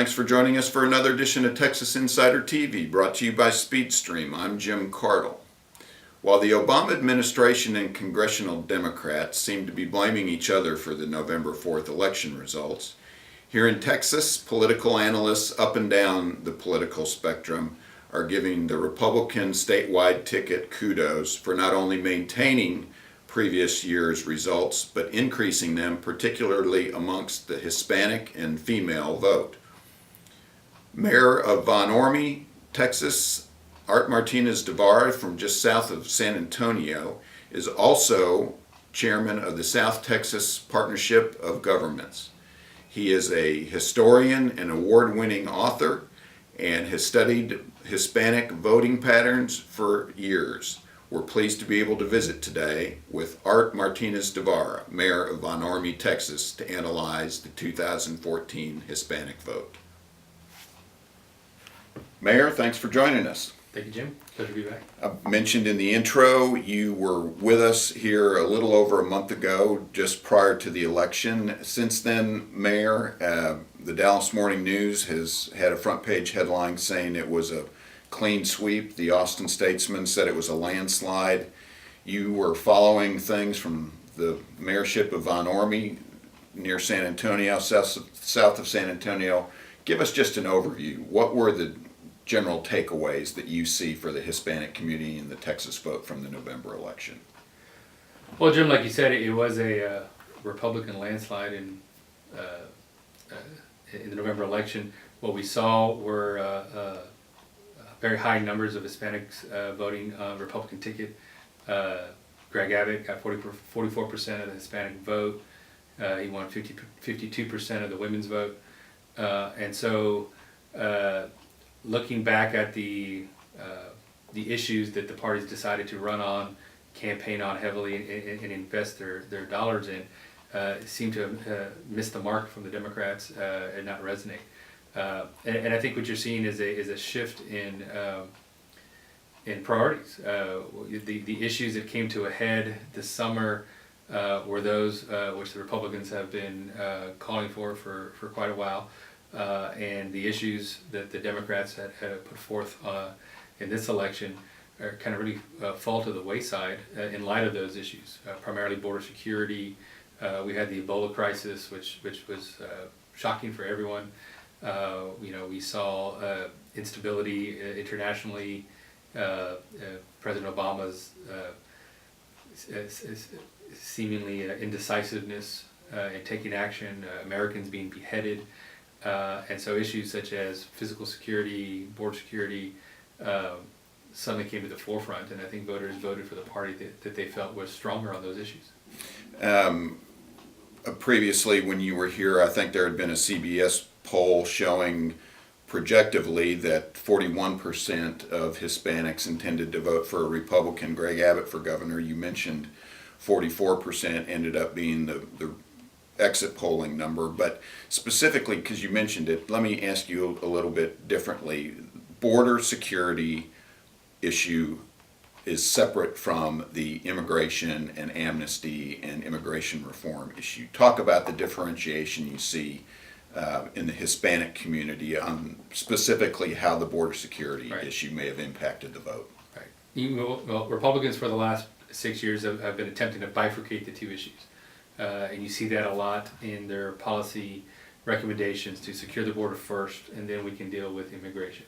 thanks for joining us for another edition of Texas Insider TV, brought to you by SpeedStream. I'm Jim Cardle. While the Obama administration and congressional Democrats seem to be blaming each other for the November 4th election results, here in Texas, political analysts up and down the political spectrum are giving the Republican statewide ticket kudos for not only maintaining previous year's results, but increasing them, particularly amongst the Hispanic and female vote. Mayor of Von Ormy, Texas, Art Martinez de Vara, from just south of San Antonio, is also chairman of the South Texas Partnership of Governments. He is a historian and award-winning author and has studied Hispanic voting patterns for years. We're pleased to be able to visit today with Art Martinez de Vara, Mayor of Von Ormy, Texas, to analyze the 2014 Hispanic vote. Mayor, thanks for joining us. Thank you, Jim. Pleasure to be back. I mentioned in the intro you were with us here a little over a month ago, just prior to the election. Since then, Mayor, the Dallas Morning News has had a front page headline saying it was a clean sweep. The Austin Statesman said it was a landslide. You were following things from the mayorship of Von Ormy near San Antonio, south of San Antonio. Give us just an overview. What were the general takeaways that you see for the Hispanic community in the Texas vote from the November election? Well, Jim, like you said, it was a Republican landslide in the November election. What we saw were very high numbers of Hispanics voting Republican ticket. Greg Abbott got 44% of the Hispanic vote. He won 52% of the women's vote. And so looking back at the issues that the parties decided to run on, campaign on heavily, and invest their dollars in, seemed to miss the mark from the Democrats and not resonate. And I think what you're seeing is a shift in priorities. The issues that came to a head this summer were those which the Republicans have been calling for quite a while, and the issues that the Democrats had put forth in this election are kind of really fall to the wayside in light of those issues, primarily border security. We had the Ebola crisis, which was shocking for everyone. We saw instability internationally. President Obama's seemingly indecisiveness in taking action, Americans being beheaded, and so issues such as physical security, border security, suddenly came to the forefront, and I think voters voted for the party that they felt was stronger on those issues. Previously, when you were here, I think there had been a CBS poll showing projectively that 41% of Hispanics intended to vote for a Republican, Greg Abbott for governor. You mentioned 44% ended up being the exit polling number, but specifically because you mentioned it, let me ask you a little bit differently. Border security issue is separate from the immigration and amnesty and immigration reform issue. Talk about the differentiation you see in the Hispanic community on specifically how the border security issue may have impacted the vote. Right. Well, Republicans for the last 6 years have been attempting to bifurcate the two issues. And you see that a lot in their policy recommendations to secure the border first, and then we can deal with immigration.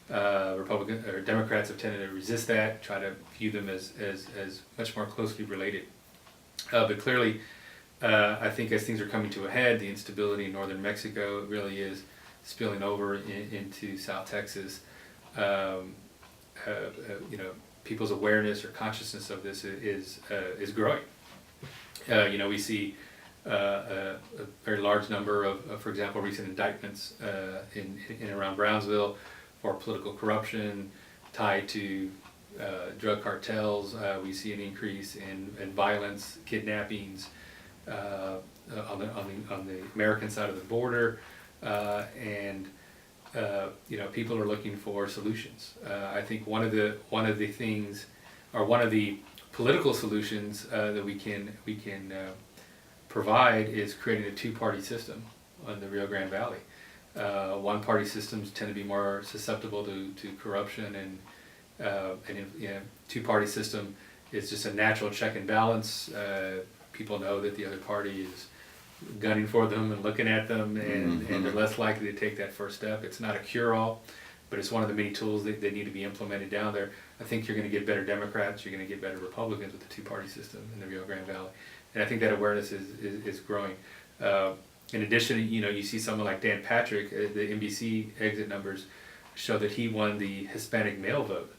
Democrats have tended to resist that, try to view them as much more closely related. But clearly, I think as things are coming to a head, the instability in northern Mexico really is spilling over into South Texas. People's awareness or consciousness of this is growing. We see a very large number of, for example, recent indictments in and around Brownsville for political corruption tied to drug cartels. We see an increase in violence, kidnappings on the American side of the border, and people are looking for solutions. I think one of the things, or one of the political solutions that we can provide is creating a two-party system in the Rio Grande Valley. One-party systems tend to be more susceptible to corruption, and two-party system is just a natural check and balance. People know that the other party is gunning for them and looking at them, and they're less likely to take that first step. It's not a cure-all, but it's one of the many tools that need to be implemented down there. I think you're going to get better Democrats, you're going to get better Republicans with the two-party system in the Rio Grande Valley, and I think that awareness is growing. In addition, you see someone like Dan Patrick, the NBC exit numbers show that he won the Hispanic male vote,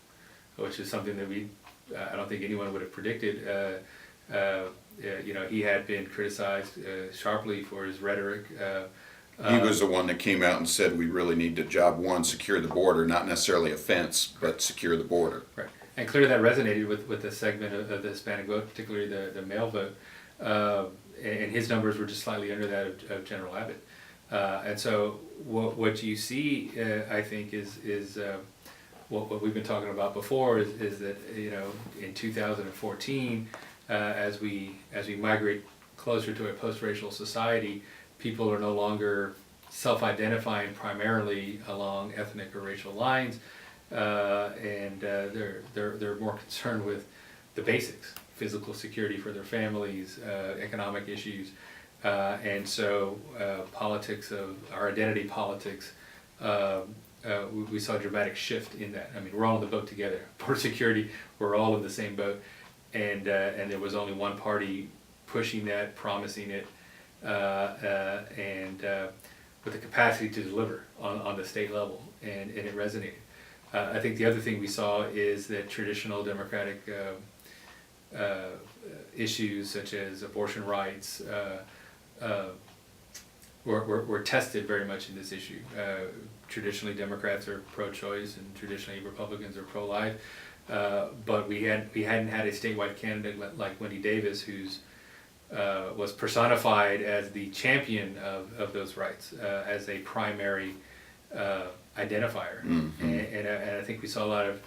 which is something that I don't think anyone would have predicted. He had been criticized sharply for his rhetoric. He was the one that came out and said we really need to, job one, secure the border, not necessarily a fence, but secure the border. Right, and clearly that resonated with a segment of the Hispanic vote, particularly the male vote. And his numbers were just slightly under that of General Abbott. And so what you see, I think, is what we've been talking about before is that, in 2014, as we migrate closer to a post-racial society, people are no longer self-identifying primarily along ethnic or racial lines, and they're more concerned with the basics: physical security for their families, economic issues, and so politics of our identity politics. We saw a dramatic shift in that. I mean, we're all in the boat together. Border security, we're all in the same boat, and there was only one party pushing that, promising it, and with the capacity to deliver on the state level, and it resonated. I think the other thing we saw is that traditional Democratic issues such as abortion rights were tested very much in this issue. Traditionally, Democrats are pro-choice, and traditionally Republicans are pro-life. But we hadn't had a statewide candidate like Wendy Davis, who's was personified as the champion of those rights as a primary identifier. And I think we saw a lot of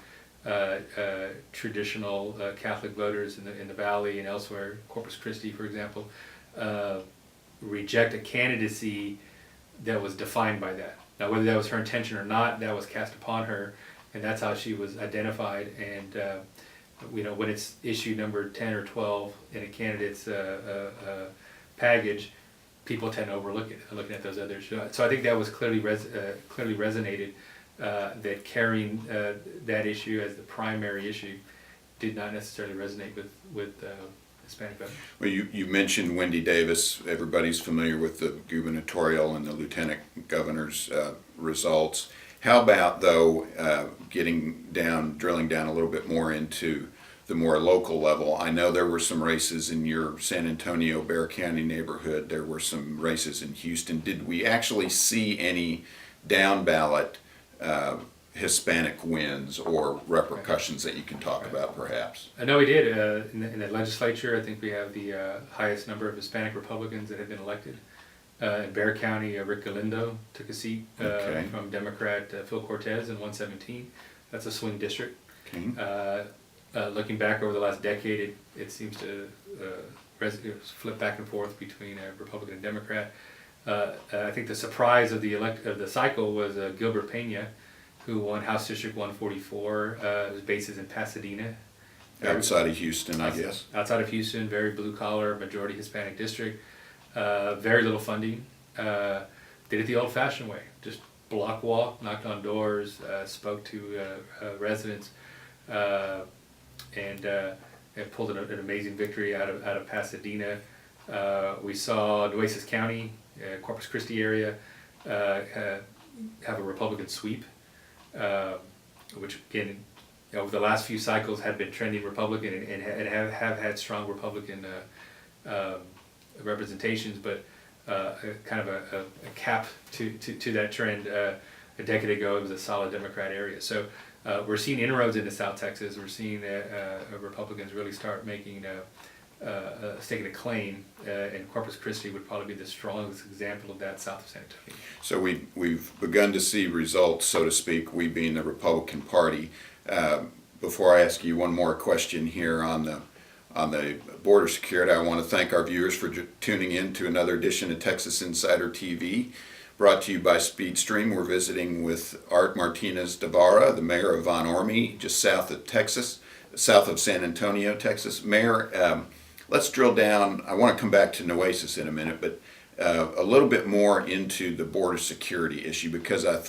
traditional Catholic voters in the Valley and elsewhere, Corpus Christi, for example, reject a candidacy that was defined by that. Now, whether that was her intention or not, that was cast upon her, and that's how she was identified. And when it's issue number 10 or 12 in a candidate's package, people tend to overlook it, looking at those others. So I think that was clearly resonated, that carrying that issue as the primary issue did not necessarily resonate with Hispanic voters. Well, you mentioned Wendy Davis. Everybody's familiar with the gubernatorial and the lieutenant governor's results. How about, though, drilling down a little bit more into the more local level? I know there were some races in your San Antonio, Bexar County neighborhood. There were some races in Houston. Did we actually see any down ballot Hispanic wins or repercussions that you can talk about, perhaps? I know we did. In the legislature, I think we have the highest number of Hispanic Republicans that have been elected. In Bexar County, Rick Galindo took a seat from Democrat Phil Cortez in 117. That's a swing district. Okay. Looking back over the last decade, it seems to flip back and forth between Republican and Democrat. I think the surprise of the cycle was Gilbert Pena, who won House District 144. His base is in Pasadena. Outside of Houston, I guess. Outside of Houston, very blue-collar, majority Hispanic district. Very little funding. Did it the old-fashioned way. Just block walk, knocked on doors, spoke to residents, and pulled an amazing victory out of Pasadena. We saw Nueces County, Corpus Christi area, have a Republican sweep, which again, over the last few cycles had been trending Republican and have had strong Republican representations, but kind of a cap to that trend. A decade ago, it was a solid Democrat area. So we're seeing inroads into South Texas. We're seeing Republicans really start making staking a claim, and Corpus Christi would probably be the strongest example of that south of San Antonio. So we've begun to see results, so to speak, we being the Republican Party. Before I ask you one more question here on the border security, I want to thank our viewers for tuning in to another edition of Texas Insider TV, brought to you by Speedstream. We're visiting with Art Martinez de Vara, the mayor of Ormy, just south of Texas, south of San Antonio, Texas. Mayor, let's drill down. I want to come back to Nueces in a minute, but a little bit more into the border security issue, because I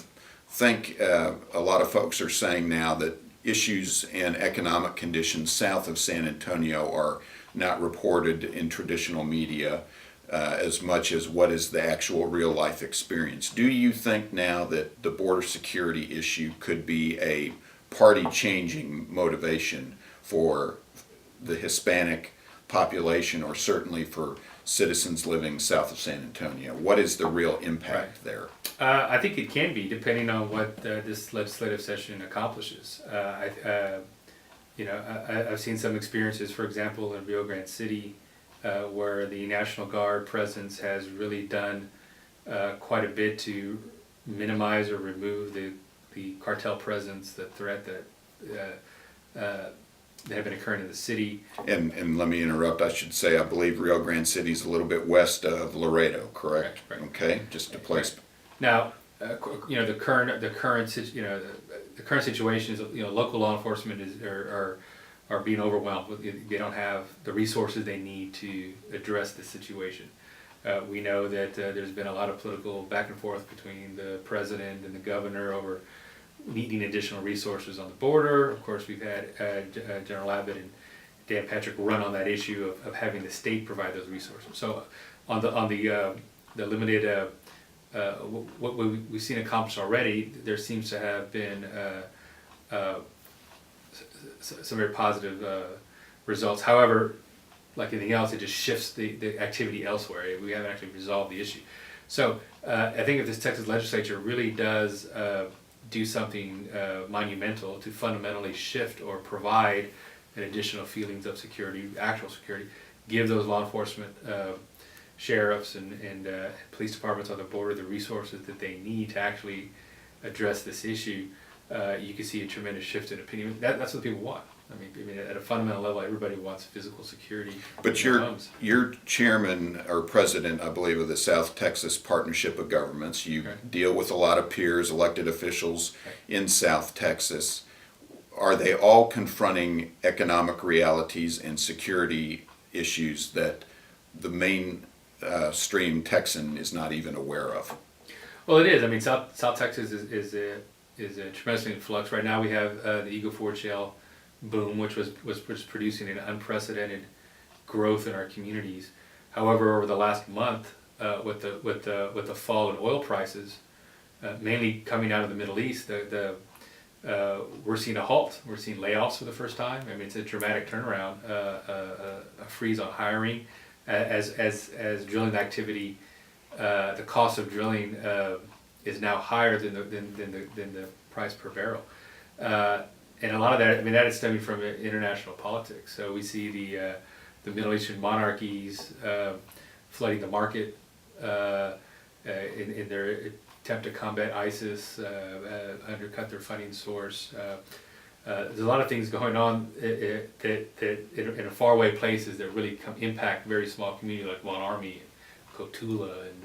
think a lot of folks are saying now that issues and economic conditions south of San Antonio are not reported in traditional media as much as what is the actual real life experience. Do you think now that the border security issue could be a party changing motivation for the Hispanic population, or certainly for citizens living south of San Antonio? What is the real impact there? I think it can be, depending on what this legislative session accomplishes. I've seen some experiences, for example, in Rio Grande City, where the National Guard presence has really done quite a bit to minimize or remove the cartel presence, the threat that have been occurring in the city. And let me interrupt. I should say I believe Rio Grande City is a little bit west of Laredo, correct? Right. Okay, just to place. Now, the current situation is, local law enforcement are being overwhelmed. They don't have the resources they need to address the situation. We know that there's been a lot of political back and forth between the president and the governor over needing additional resources on the border. Of course, we've had General Abbott and Dan Patrick run on that issue of having the state provide those resources. So on the limited what we've seen accomplished already, there seems to have been some very positive results. However, like anything else, it just shifts the activity elsewhere. We haven't actually resolved the issue. So I think if this Texas legislature really does do something monumental to fundamentally shift or provide an additional feelings of security, actual security, give those law enforcement sheriffs and police departments on the border the resources that they need to actually address this issue, you can see a tremendous shift in opinion. That's what people want. I mean, at a fundamental level, everybody wants physical security. But you're chairman or president, I believe, of the South Texas Partnership of Governments. You deal with a lot of peers, elected officials in South Texas. Are they all confronting economic realities and security issues that the mainstream Texan is not even aware of? Well, it is. I mean, South Texas is tremendously in flux right now. We have the Eagle Ford Shale boom, which was producing an unprecedented growth in our communities. However, over the last month, with the fall in oil prices, mainly coming out of the Middle East, we're seeing a halt. We're seeing layoffs for the first time. I mean, it's a dramatic turnaround, a freeze on hiring, as drilling activity. The cost of drilling is now higher than the price per barrel. And a lot of that, I mean, that is stemming from international politics. So we see the Middle Eastern monarchies flooding the market in their attempt to combat ISIS, undercut their funding source. There's a lot of things going on that in faraway places that really impact very small communities like Ormy and Cotulla and.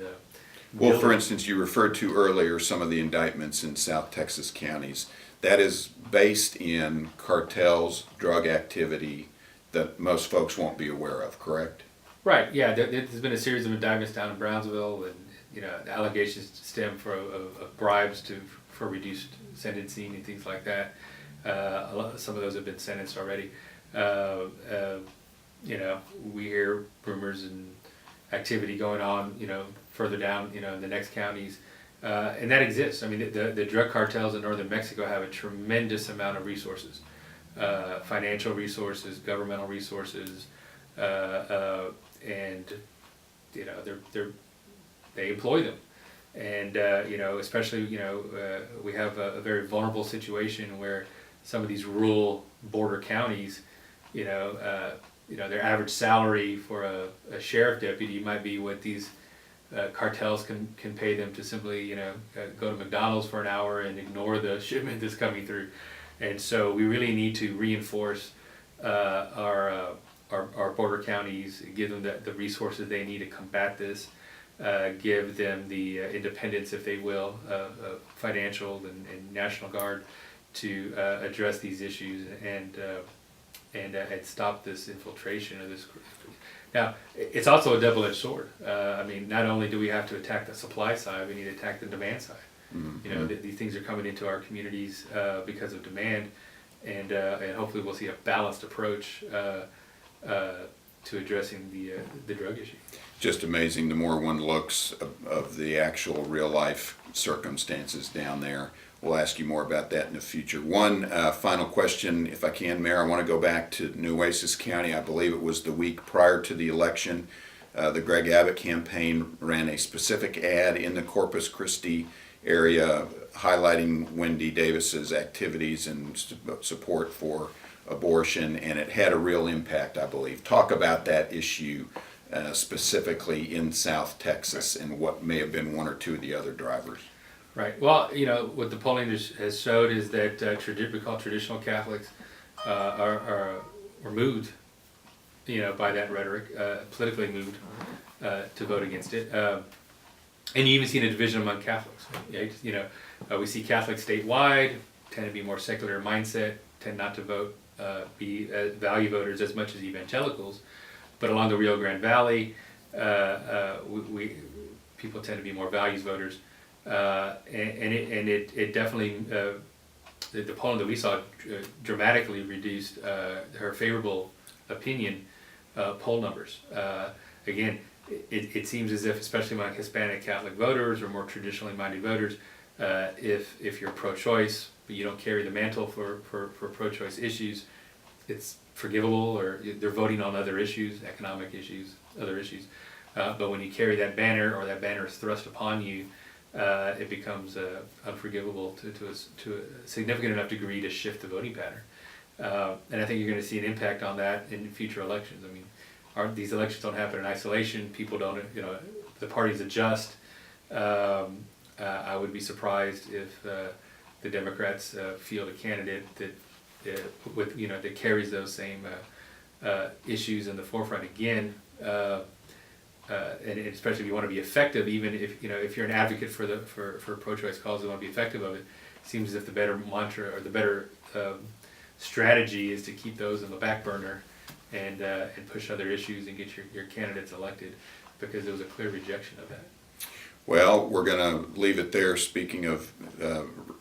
Well, for instance, you referred to earlier some of the indictments in South Texas counties. That is based in cartels, drug activity that most folks won't be aware of, correct? Right, yeah. There's been a series of indictments down in Brownsville, and the allegations stem of bribes for reduced sentencing and things like that. Some of those have been sentenced already. We hear rumors and activity going on, further down, in the next counties. And that exists. I mean, the drug cartels in northern Mexico have a tremendous amount of resources, financial resources, governmental resources, and they employ them. And especially we have a very vulnerable situation where some of these rural border counties, their average salary for a sheriff deputy might be what these cartels can pay them to simply go to McDonald's for an hour and ignore the shipment that's coming through. And so we really need to reinforce our border counties, give them the resources they need to combat this. give them the independence, if they will, financial and National Guard to address these issues and stop this infiltration of this. Now, it's also a double-edged sword. I mean, not only do we have to attack the supply side, we need to attack the demand side. Mm-hmm. You know, these things are coming into our communities because of demand, and hopefully we'll see a balanced approach to addressing the drug issue. Just amazing the more one looks of the actual real-life circumstances down there. We'll ask you more about that in the future. One final question, if I can, Mayor. I want to go back to Nueces County. I believe it was the week prior to the election. The Greg Abbott campaign ran a specific ad in the Corpus Christi area highlighting Wendy Davis's activities and support for abortion, and it had a real impact, I believe. Talk about that issue specifically in South Texas and what may have been one or two of the other drivers. Right. Well, you know, what the polling has showed is that we call traditional Catholics are moved, you know, by that rhetoric, politically moved to vote against it. And you even see a division among Catholics. Right? You know, we see Catholics statewide tend to be more secular mindset, tend not to vote, be value voters as much as evangelicals. But along the Rio Grande Valley, people tend to be more values voters. It definitely, the polling that we saw dramatically reduced her favorable opinion poll numbers. Again, it seems as if, especially among Hispanic Catholic voters or more traditionally minded voters, if you're pro-choice but you don't carry the mantle for pro-choice issues, it's forgivable, or they're voting on other issues, economic issues, other issues. But when you carry that banner, or that banner is thrust upon you, it becomes unforgivable to a significant enough degree to shift the voting pattern. And I think you're going to see an impact on that in future elections. I mean, these elections don't happen in isolation. People don't, you know, the parties adjust. I would be surprised if the Democrats field a candidate that that carries those same issues in the forefront again. And especially if you want to be effective, even if you're an advocate for pro-choice cause and want to be effective of it, it seems as if the better mantra or the better strategy is to keep those in the back burner and push other issues and get your candidates elected, because there was a clear rejection of that. Well, we're going to leave it there. Speaking of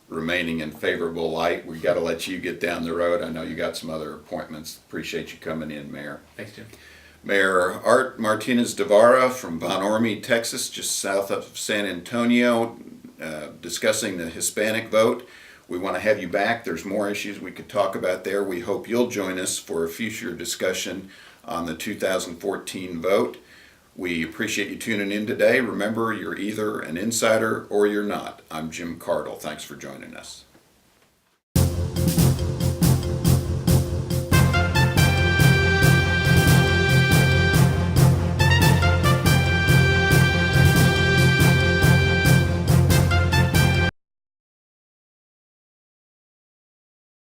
remaining in favorable light, we got to let you get down the road. I know you got some other appointments. Appreciate you coming in, Mayor. Thanks, Jim. Mayor Art Martinez de Vara from Ormy, Texas, just south of San Antonio, discussing the Hispanic vote. We want to have you back. There's more issues we could talk about there. We hope you'll join us for a future discussion on the 2014 vote. We appreciate you tuning in today. Remember, you're either an insider or you're not. I'm Jim Cardle. Thanks for joining us.